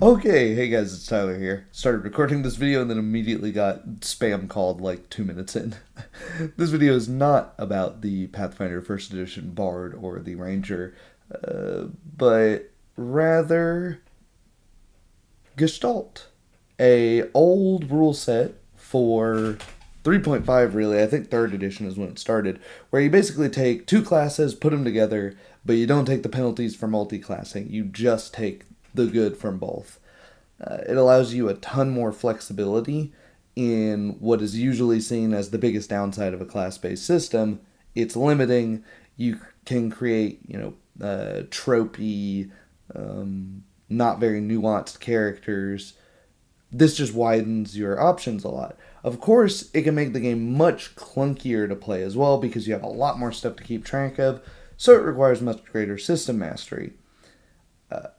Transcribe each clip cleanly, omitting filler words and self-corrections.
Okay, hey guys, it's Tyler here. Started recording this video and then immediately got spam called like 2 minutes in. This video is not about the Pathfinder First Edition Bard or the Ranger, but rather Gestalt, a old rule set for 3.5 really. I think 3rd edition is when it started, where you basically take two classes, put them together, but you don't take the penalties for multi-classing. You just take the good from both. It allows you a ton more flexibility in what is usually seen as the biggest downside of a class-based system. It's limiting. You can create, tropey, not very nuanced characters. This just widens your options a lot. Of course, it can make the game much clunkier to play as well because you have a lot more stuff to keep track of, so it requires much greater system mastery.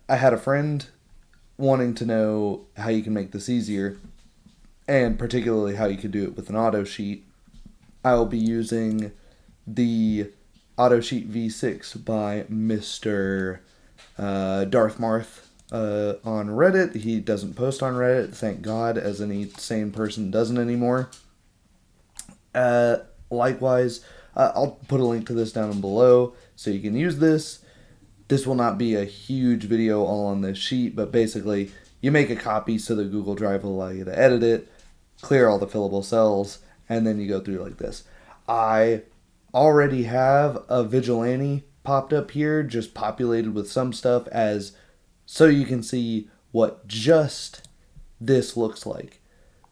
I had a friend wanting to know how you can make this easier, and particularly how you could do it with an Autosheet. I will be using the Autosheet V6 by Mr. Darth Marth on Reddit. He doesn't post on Reddit, thank God, as any sane person doesn't anymore. Likewise, I'll put a link to this down below so you can use this. This will not be a huge video all on this sheet, but basically you make a copy so that Google Drive will allow you to edit it, clear all the fillable cells, and then you go through like this. I already have a vigilante popped up here, just populated with some stuff as so you can see what just this looks like.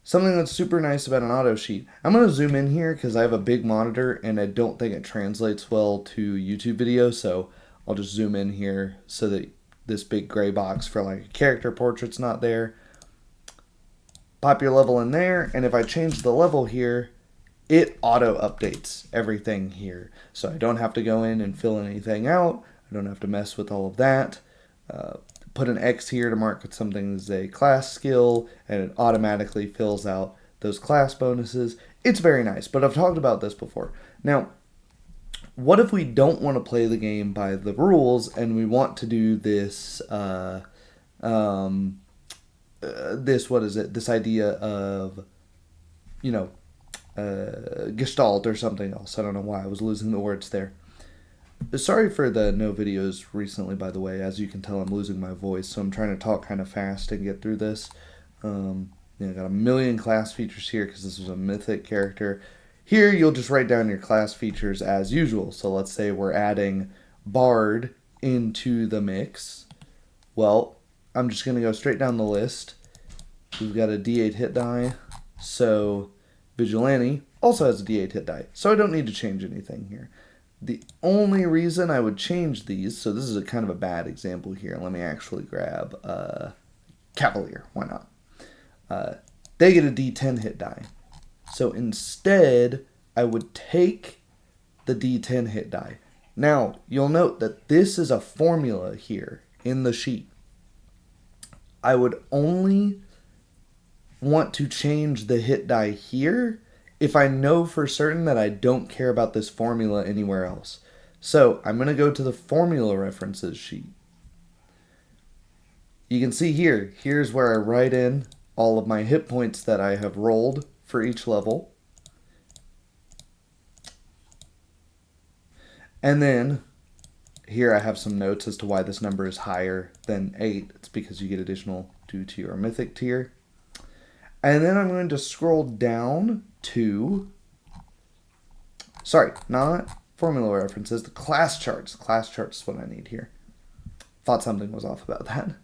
Something that's super nice about an auto sheet. I'm going to zoom in here because I have a big monitor and I don't think it translates well to YouTube video, so I'll just zoom in here so that this big gray box for like a character portrait's not there. Pop your level in there, and if I change the level here, it auto updates everything here. So I don't have to go in and fill anything out. I don't have to mess with all of that. Put an X here to mark that something is a class skill, and it automatically fills out those class bonuses. It's very nice, but I've talked about this before. Now, what if we don't want to play the game by the rules and we want to do this, this idea of, Gestalt or something else. I don't know why I was losing the words there. Sorry for the no videos recently, by the way. As you can tell, I'm losing my voice, so I'm trying to talk kind of fast and get through this. I got a million class features here because this was a mythic character. Here, you'll just write down your class features as usual. So let's say we're adding Bard into the mix. Well, I'm just going to go straight down the list. We've got a D8 hit die. So Vigilante also has a D8 hit die. So I don't need to change anything here. The only reason I would change these, so this is a kind of a bad example here. Let me actually grab Cavalier. Why not? They get a D10 hit die. So instead, I would take the D10 hit die. Now, you'll note that this is a formula here in the sheet. I would only want to change the hit die here if I know for certain that I don't care about this formula anywhere else. So I'm going to go to the formula references sheet. You can see here, here's where I write in all of my hit points that I have rolled for each level. And then here I have some notes as to why this number is higher than 8. It's because you get additional due to your mythic tier. And then I'm going to scroll down to, not formula references, the class charts. Class charts is what I need here. Thought something was off about that.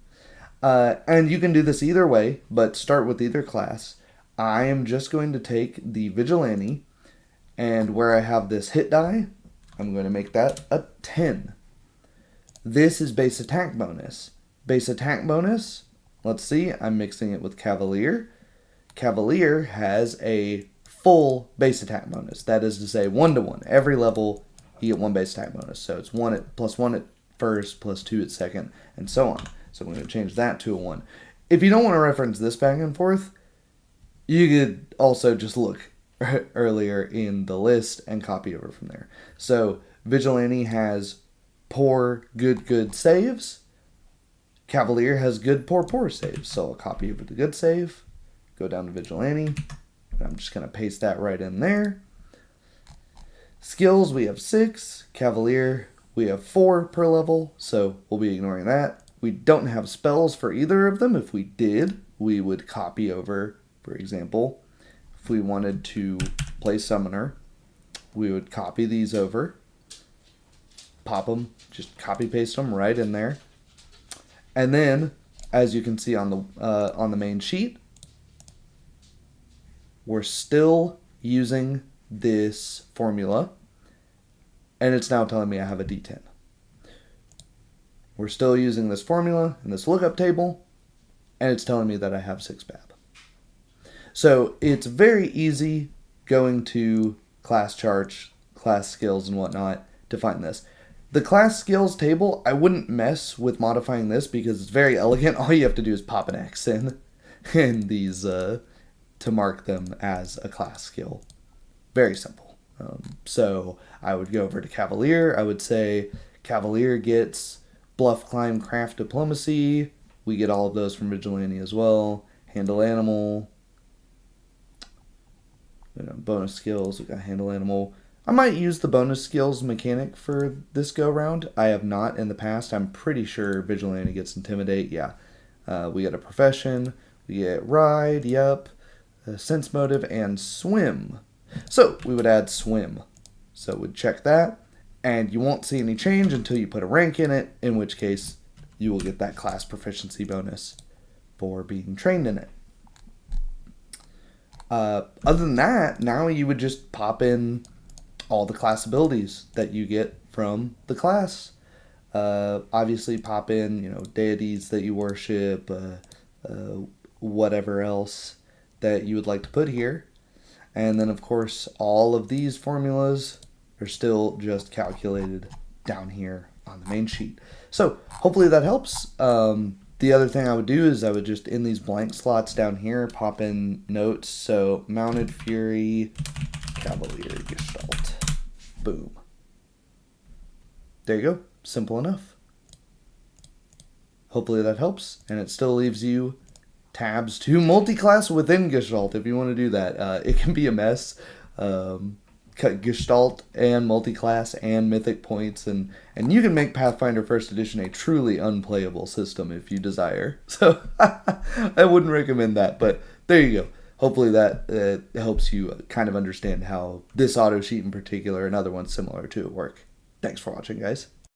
And you can do this either way, but start with either class. I am just going to take the Vigilante, and where I have this hit die, I'm going to make that a 10. This is base attack bonus. Base attack bonus, let's see, I'm mixing it with Cavalier. Cavalier has a full base attack bonus. That is to say, 1-to-1. Every level, you get one base attack bonus. So it's +1 at first, +2 at second, and so on. So I'm going to change that to a 1. If you don't want to reference this back and forth, you could also just look earlier in the list and copy over from there. So Vigilante has poor, good saves. Cavalier has good poor saves, so I'll copy over the good save, go down to Vigilante, and I'm just going to paste that right in there. Skills, we have 6. Cavalier, we have 4 per level, so we'll be ignoring that. We don't have spells for either of them. If we did, we would copy over, for example, if we wanted to play Summoner, we would copy these over, pop them, just copy paste them right in there. And then, as you can see on the main sheet, we're still using this formula, and it's now telling me I have a D10. We're still using this formula in this lookup table, and it's telling me that I have 6 BAB. So it's very easy going to class charts, class skills, and whatnot to find this. The class skills table, I wouldn't mess with modifying this because it's very elegant. All you have to do is pop an X in these to mark them as a class skill. Very simple. So I would go over to Cavalier. I would say Cavalier gets Bluff, Climb, Craft, Diplomacy. We get all of those from Vigilante as well. Handle Animal. Bonus skills. We got Handle Animal. I might use the bonus skills mechanic for this go round. I have not in the past. I'm pretty sure Vigilante gets Intimidate. Yeah. We get a Profession. We get Ride. Yep. Sense Motive and Swim. So we would add Swim. So we'd check that. And you won't see any change until you put a rank in it, in which case you will get that class proficiency bonus for being trained in it. Other than that, now you would just pop in all the class abilities that you get from the class. Obviously pop in, deities that you worship, whatever else that you would like to put here. And then, of course, all of these formulas are still just calculated down here on the main sheet. So hopefully that helps. The other thing I would do is I would just, in these blank slots down here, pop in notes. So Mounted Fury, Cavalier, Gestalt. Boom. There you go. Simple enough. Hopefully that helps. And it still leaves you tabs to multi-class within Gestalt if you want to do that. It can be a mess. Gestalt and multi-class and mythic points, and you can make Pathfinder First Edition a truly unplayable system if you desire. So I wouldn't recommend that, but there you go. Hopefully that helps you kind of understand how this auto sheet in particular and other ones similar to it work. Thanks for watching, guys.